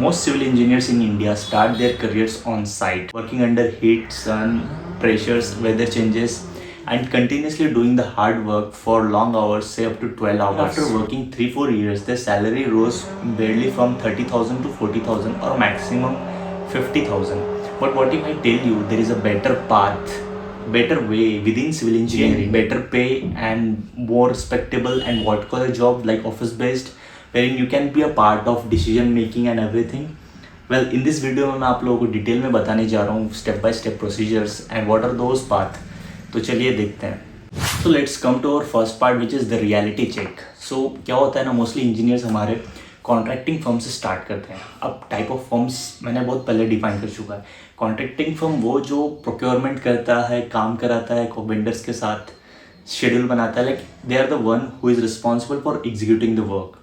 Most civil engineers in India start their careers on site, working under heat, sun, pressures, weather changes, and continuously doing the hard work for long hours, say up to 12 hours. After working 3-4 years, their salary rose barely from 30,000 to 40,000 or maximum 50,000. But what if I tell you there is a better path, better way within civil engineering, better pay and more respectable and white collar job like office based, wherein you can be a part of decision making and everything. Well, in this video मैं आप लोगों को detail में बताने जा रहा हूँ step by step procedures and what are those path. तो चलिए देखते हैं. So let's come to our first part which is the reality check. So क्या होता है ना, मोस्टली इंजीनियर्स हमारे कॉन्ट्रैक्टिंग फर्म से स्टार्ट करते हैं. अब टाइप ऑफ फर्म्स मैंने बहुत पहले डिफाइन कर चुका है. कॉन्ट्रैक्टिंग फर्म वो जो प्रोक्योरमेंट करता है, काम कराता है वेंडर्स के साथ, शेड्यूल बनाता है, like they are the one who is responsible for executing the work.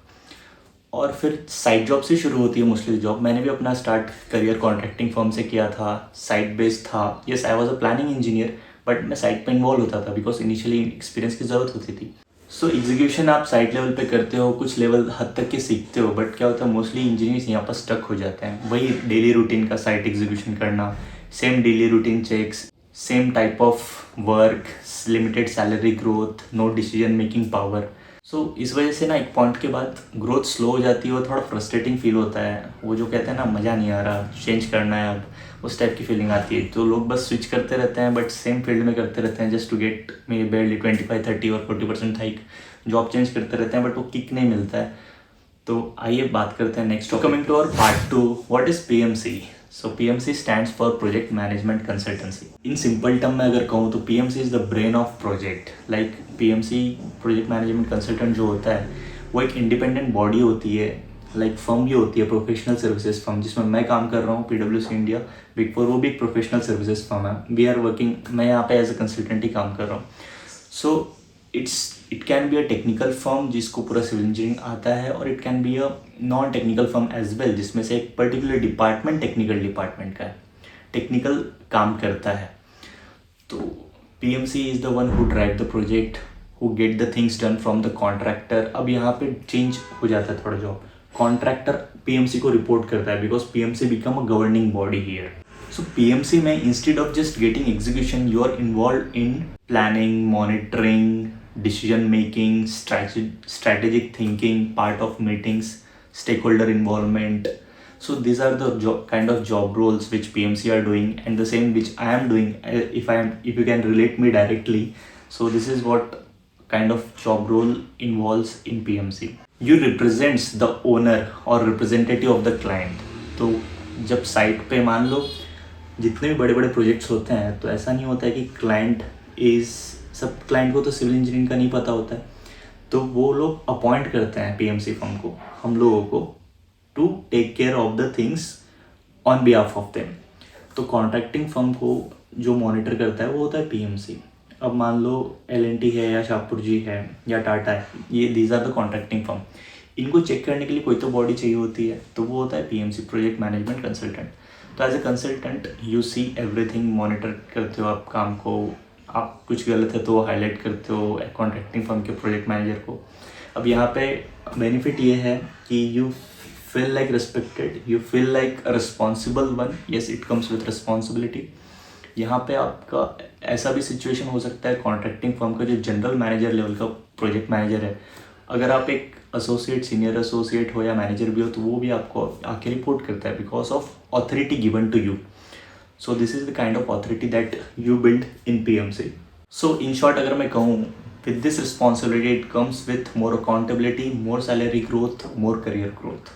और फिर साइड जॉब से शुरू होती है मोस्टली जॉब. मैंने भी अपना स्टार्ट करियर कॉन्ट्रैक्टिंग फर्म से किया था, साइट बेस्ड था. Yes, I was a planning engineer, but मैं साइट पे इन्वॉल्व होता था बिकॉज इनिशियली एक्सपीरियंस की ज़रूरत होती थी. सो एग्जीक्यूशन आप साइट लेवल पे करते हो, कुछ लेवल हद तक के सीखते हो, बट क्या होता है मोस्टली इंजीनियर्स यहाँ पर स्टक हो जाते हैं. वही डेली रूटीन का साइट एग्जीक्यूशन करना, same daily routine checks, same type of work, limited salary growth, no decision making power. So इस वजह से ना एक पॉइंट के बाद ग्रोथ स्लो हो जाती है और थोड़ा फ्रस्ट्रेटिंग फील होता है. वो जो कहते हैं ना, मज़ा नहीं आ रहा, चेंज करना है अब, उस टाइप की फीलिंग आती है. तो लोग बस स्विच करते रहते हैं, बट सेम फील्ड में करते रहते हैं just to get may barely 25-30 और 40% हाइक. जॉब चेंज करते रहते हैं बट वो किक नहीं मिलता है. तो आइए बात करते हैं next. Coming to our part 2, what is PMC. So PMC stands for project management consultancy. In simple term में अगर कहूँ तो PMC is the brain of project. Like PMC project management consultant जो होता है वो एक इंडिपेंडेंट बॉडी होती है, लाइक फर्म भी होती है, प्रोफेशनल सर्विसेज फर्म, जिसमें मैं काम कर रहा हूँ PwC इंडिया बिग फोर, वो भी एक प्रोफेशनल सर्विसेज फर्म है. वी आर वर्किंग, मैं यहाँ पे एज अ कंसल्टेंट ही काम कर रहा हूँ. So it can be a technical firm जिसको पूरा सिविल इंजीनियरिंग आता है, और it can be a non technical firm as well, जिसमें से एक पर्टिकुलर डिपार्टमेंट टेक्निकल डिपार्टमेंट का है, टेक्निकल काम करता है. तो PMC is the one who drive the project, who get the things done from the contractor. अब यहाँ पे चेंज हो जाता है थोड़ा जॉब. कॉन्ट्रैक्टर PMC को रिपोर्ट करता है because PMC become a governing body here. So PMC में instead of just getting execution, you are involved in planning, monitoring, decision making, strategic thinking, part of meetings, stakeholder involvement. So these are the kind of job roles which PMC are doing, and the same which I am doing. If you can relate me directly, so this is what kind of job role involves in PMC. You represents the owner or representative of the client. तो जब site पे मान लो जितने भी बड़े बड़े projects होते हैं, तो ऐसा नहीं होता है कि क्लाइंट इज़, सब क्लाइंट को तो सिविल इंजीनियरिंग का नहीं पता होता है. तो वो लोग अपॉइंट करते हैं PMC फर्म को, हम लोगों को, to take care of the things on behalf of them. तो कॉन्ट्रैक्टिंग फर्म को जो मॉनिटर करता है वो होता है PMC. अब मान लो L&T है या शाहपुर जी है या टाटा है, ये these are the contracting firm. इनको चेक करने के लिए कोई तो बॉडी चाहिए होती है, तो वो होता है PMC, प्रोजेक्ट मैनेजमेंट कंसल्टेंट. तो as a consultant you see everything, monitor करते हो आप काम को, आप कुछ गलत है तो हाईलाइट करते हो कॉन्ट्रैक्टिंग फर्म के प्रोजेक्ट मैनेजर को. अब यहाँ पे बेनिफिट ये है कि you feel like respected, you feel like a responsible one. Yes, it comes with responsibility. यहाँ पे आपका ऐसा भी सिचुएशन हो सकता है, कॉन्ट्रैक्टिंग फर्म का जो जनरल मैनेजर लेवल का प्रोजेक्ट मैनेजर है, अगर आप एक एसोसिएट, सीनियर एसोसिएट हो या मैनेजर भी हो, तो वो भी आपको आके रिपोर्ट करता है because of authority given to you. So this is the kind of authority that you build in PMC. So in short अगर मैं कहूँ, with this responsibility it comes with more accountability, more salary growth, more career growth.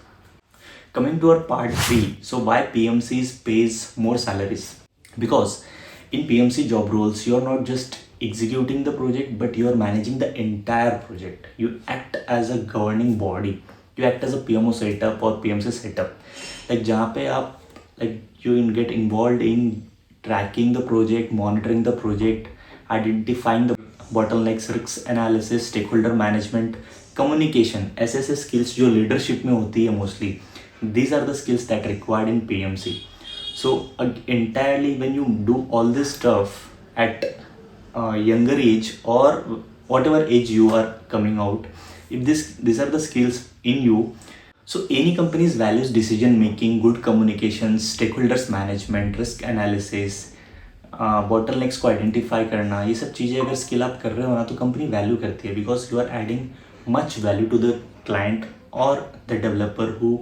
Coming to our part 3, so why PMCs pays more salaries? Because in PMC job roles, you are not just executing the project, but you are managing the entire project. You act as a governing body. You act as a PMO setup or PMC setup. Like जहाँ पे आप you get involved in tracking the project, monitoring the project, identifying the bottlenecks, risk analysis, stakeholder management, communication. ऐसे skills जो leadership में होती है mostly. These are the skills that are required in PMC. So entirely when you do all this stuff at younger age or whatever age you are coming out, if these are the skills in you, So any company's values decision making, good communication, stakeholders management, risk analysis, bottlenecks को identify करना, ये सब चीज़ें अगर skill आप कर रहे हो ना तो कंपनी वैल्यू करती है, because you are adding much value to the client और the developer who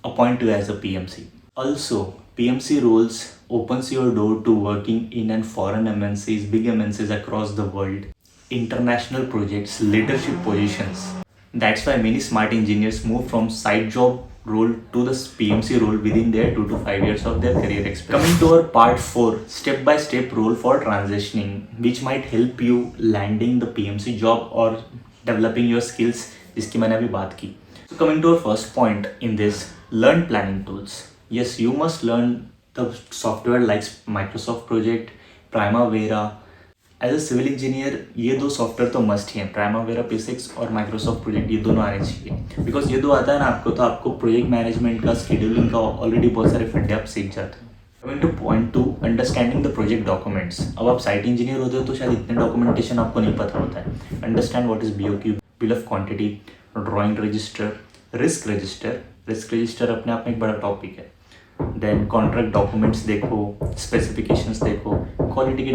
appoint you as a PMC. Also, PMC roles opens your door to working in and foreign MNCs, big MNCs across the world, international projects, leadership positions. That's why many smart engineers move from side job role to the PMC role within their 2 to 5 years of their career experience. Coming to our part 4, step-by-step role for transitioning, which might help you landing the PMC job or developing your skills, जिसकी मैंने अभी बात की. So coming to our first point in this, learn planning tools. Yes, you must learn the software like Microsoft Project, Primavera. As a civil engineer ये 2 software तो must ही हैं, Primavera P6 और Microsoft project, ये दोनों आने चाहिए, because ये 2 आता है ना आपको तो आपको प्रोजेक्ट मैनेजमेंट का, शेड्यूलिंग का ऑलरेडी बहुत सारे फंडे आप सीख जाते हैं. Coming two point 2, understanding the project documents. अब आप साइट इंजीनियर होते हो तो शायद इतने डॉक्यूमेंटेशन आपको नहीं पता होता है. Understand what is BOQ, bill of quantity, drawing register, risk register. Risk register अपने आप में एक बड़ा टॉपिक है. देन कॉन्ट्रैक्ट डॉक्यूमेंट्स देखो, स्पेसिफिकेशंस देखो, क्वालिटी के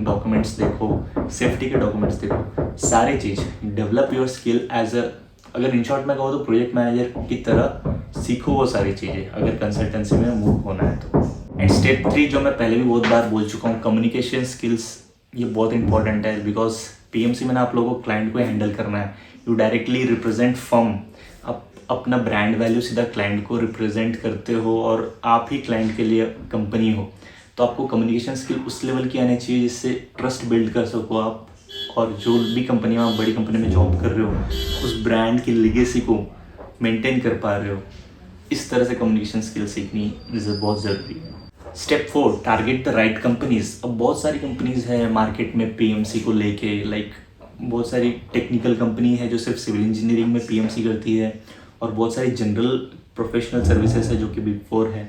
डॉक्यूमेंट्स देखो, सेफ्टी के डॉक्यूमेंट्स देखो, सारी चीज़. Develop your skill as a, अगर इन शॉर्ट में कहो तो प्रोजेक्ट मैनेजर की तरह सीखो वो सारी चीज़ें अगर कंसल्टेंसी में मूव होना है तो. एंड स्टेप 3 जो मैं पहले भी बहुत बार बोल चुका हूँ, कम्युनिकेशन स्किल्स. ये बहुत इंपॉर्टेंट है बिकॉज PMC में ना आप लोगों को क्लाइंट को हैंडल करना है. यू डायरेक्टली रिप्रेजेंट फर्म, अपना ब्रांड वैल्यू सीधा क्लाइंट को रिप्रेजेंट करते हो और आप ही क्लाइंट के लिए कंपनी हो, तो आपको कम्युनिकेशन स्किल उस लेवल की आनी चाहिए जिससे ट्रस्ट बिल्ड कर सको आप, और जो भी कंपनी में आप बड़ी कंपनी में जॉब कर रहे हो उस ब्रांड की लेगेसी को मेंटेन कर पा रहे हो. इस तरह से कम्युनिकेशन स्किल सीखनी बहुत ज़रूरी है. Step 4, target the right companies. अब बहुत सारी कंपनीज है मार्केट में PMC को लेके, लाइक बहुत सारी टेक्निकल कंपनी है जो सिर्फ सिविल इंजीनियरिंग में PMC करती है, और बहुत सारी जनरल प्रोफेशनल सर्विसेज है जो कि Big 4 है,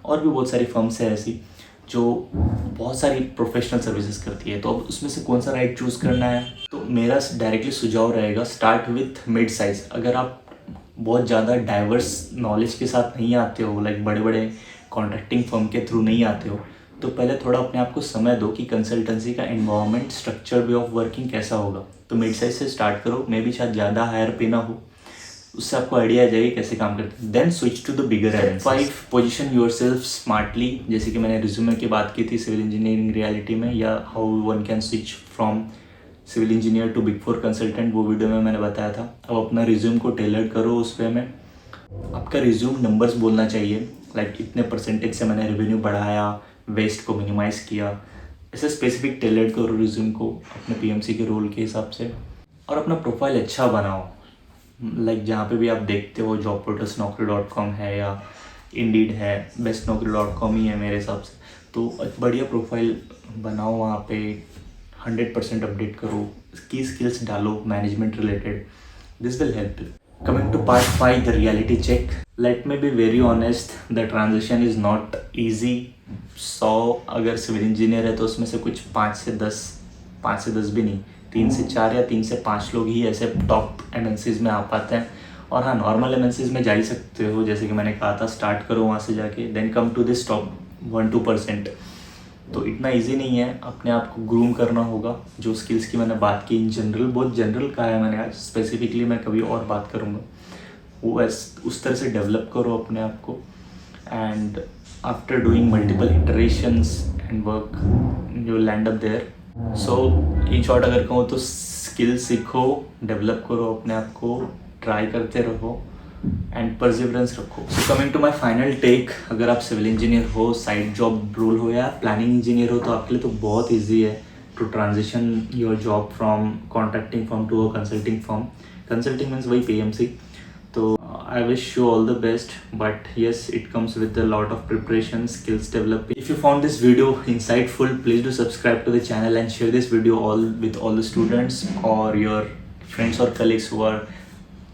और भी बहुत सारी फर्म्स है ऐसी जो बहुत सारी प्रोफेशनल सर्विसेज करती है. तो अब उसमें से कौन सा राइट चूज़ करना है, तो मेरा डायरेक्टली सुझाव रहेगा स्टार्ट विथ मिड साइज. अगर आप बहुत ज़्यादा डाइवर्स नॉलेज के साथ नहीं आते हो, लाइक बड़े बड़े कॉन्ट्रैक्टिंग फर्म के थ्रू नहीं आते हो, तो पहले थोड़ा अपने आप को समय दो कि कंसल्टेंसी का environment, structure, way of working कैसा होगा. तो मिड साइज से स्टार्ट करो, मे भी शायद ज़्यादा हायर पे ना हो, उससे आपको आइडिया आ जाएगी कैसे काम करते हैं. Then switch to the bigger agencies. 5, position yourself smartly. जैसे कि मैंने रिज्यूमे की बात की थी सिविल इंजीनियरिंग रियलिटी में, या how one can switch from civil engineer to Big 4 consultant, वो वीडियो में मैंने बताया था. अब अपना रिज्यूम को टेलर करो उस वे में. आपका रिज्यूम नंबर्स बोलना चाहिए, लाइक इतने परसेंटेज से मैंने रेवेन्यू बढ़ाया, वेस्ट को मिनिमाइज़ किया. ऐसे स्पेसिफिक टेलर करो रिज्यूम को अपने PMC के रोल के हिसाब से. और अपना प्रोफाइल अच्छा बनाओ, लाइक जहाँ पे भी आप देखते हो जॉब पोर्टल्स, naukri.com है या इंडीड है, bestnaukri.com ही है मेरे हिसाब से. तो बढ़िया प्रोफाइल बनाओ, वहाँ पे 100% अपडेट करो, की स्किल्स डालो management related. This will help you. Coming to part 5, the reality check. Let me be very honest, the transition is not easy. 100 अगर सिविल इंजीनियर है तो उसमें से कुछ 5 से 10 भी नहीं, 3 से 4 या 3 से 5 लोग ही ऐसे टॉप MNCs में आ पाते हैं. और हाँ, नॉर्मल MNCs में जा ही सकते हो, जैसे कि मैंने कहा था, स्टार्ट करो वहाँ से जाके, then come to this top 1-2%. तो इतना इजी नहीं है, अपने आप को ग्रूम करना होगा. जो स्किल्स की मैंने बात की इन जनरल, बहुत जनरल कहा है मैंने आज, स्पेसिफिकली मैं कभी और बात करूँगा, वो उस तरह से डेवलप करो अपने आप को. And after doing multiple iterations and work you land up there. So in short अगर कहूँ तो स्किल सीखो, डेवलप करो अपने आप को, ट्राई करते रहो एंड परसिवरेंस रखो. So coming to my final take, अगर आप सिविल इंजीनियर हो, साइड जॉब रोल हो या प्लानिंग इंजीनियर हो, तो आपके लिए तो बहुत ईजी है to transition your job from contracting firm to a consulting firm. Consulting means वही PMC. तो I wish you all the best, but yes, it comes with a lot of preparation, skills developing. If you found this video insightful, please do subscribe to the channel and share this video with all the students or your friends or colleagues who are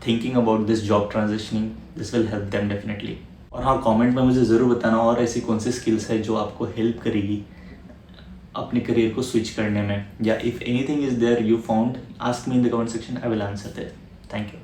thinking about this job transitioning. This will help them definitely. और हाँ, comment में मुझे ज़रूर बताना और ऐसी कौन सी skills है जो आपको हेल्प करेगी अपने करियर को स्विच करने में, या if anything is there you found, ask me in the comment section, I will answer there. Thank you.